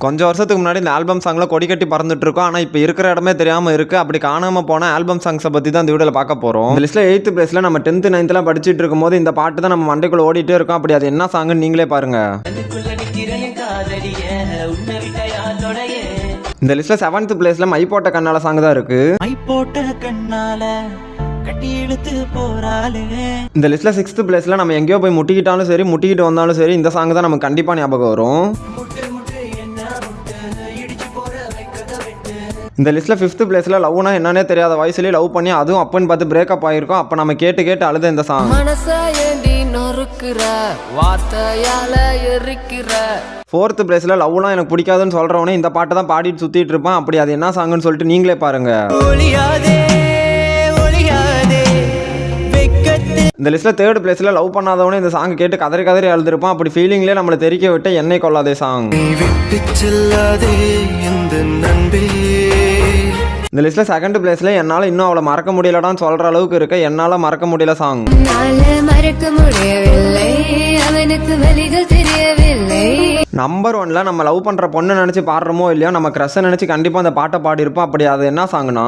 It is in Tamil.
கொஞ்சம் வருஷத்துக்கு முன்னாடி இந்த ஆல்பம் சாங்லாம் கொடி கட்டி பறந்துட்டு இருக்கோம். ஆனால் இப்போ இருக்கிற இடமே தெரியாமல் இருக்குது. அப்படி காணாமல் போன ஆல்பம் சாங்ஸை பற்றி தான் இந்த வீடியோவில் பார்க்க போகிறோம். இந்த லிஸ்ட்டில் 8th பிளேஸில் நம்ம 10th 9thலாம் படிச்சுட்டு இருக்கும்போது இந்த பாட்டு தான் நம்ம மண்டைக்குள்ளே ஓடிட்டே இருக்கோம். அப்படி அது என்ன சாங்குன்னு நீங்களே பாருங்கள். இந்த லிஸ்ட்டில் 7th பிளேஸில் மை போட்ட கண்ணால சாங் தான் இருக்குது. இந்த லிஸ்ட்டில் 6th பிளேஸில் நம்ம எங்கேயோ போய் முட்டிக்கிட்டாலும் சரி முட்டிக்கிட்டு வந்தாலும் சரி இந்த சாங் தான் நமக்கு கண்டிப்பாக ஞாபகம் வரும். இந்த லிஸ்ட்டில் 5th பிளேஸில் லவ்னா என்னன்னே தெரியாத வயசுலேயே லவ் பண்ணி அதுவும் அப்பன்னு பார்த்து பிரேக்கப் ஆகிருக்கும். அப்போ நம்ம கேட்டு கேட்டு அழுத இந்த சாங். 4th பிளேஸில் லவ்லாம் எனக்கு பிடிக்காதுன்னு சொல்கிறவனே இந்த பாட்டை தான் பாடிட்டு சுற்றிட்டு இருப்பான். அப்படி அது என்ன சாங்குன்னு சொல்லிட்டு நீங்களே பாருங்கள். இந்த லிஸ்ட்டில் 3rd பிளேஸில் லவ் பண்ணாதவனே இந்த சாங் கேட்டு கதறி கதறி அழுதுருப்பான். அப்படி ஃபீலிங்லேயே நம்மளை தெரிக்க விட்டு என்னை கொள்ளாதே சாங். இந்த லிஸ்ட்டில் 2nd பிளேஸில் என்னால் இன்னும் அவளை மறக்க முடியலடான்னு சொல்கிற அளவுக்கு இருக்க என்னால் மறக்க முடியல சாங். நம்பர் 1ல நம்ம லவ் பண்ணுற பொண்ணு நினச்சி பாடுறோமோ இல்லையோ நம்ம க்ரஷை நினச்சி கண்டிப்பாக அந்த பாட்டை பாடியிருப்போம். அப்படி அது என்ன சாங்னா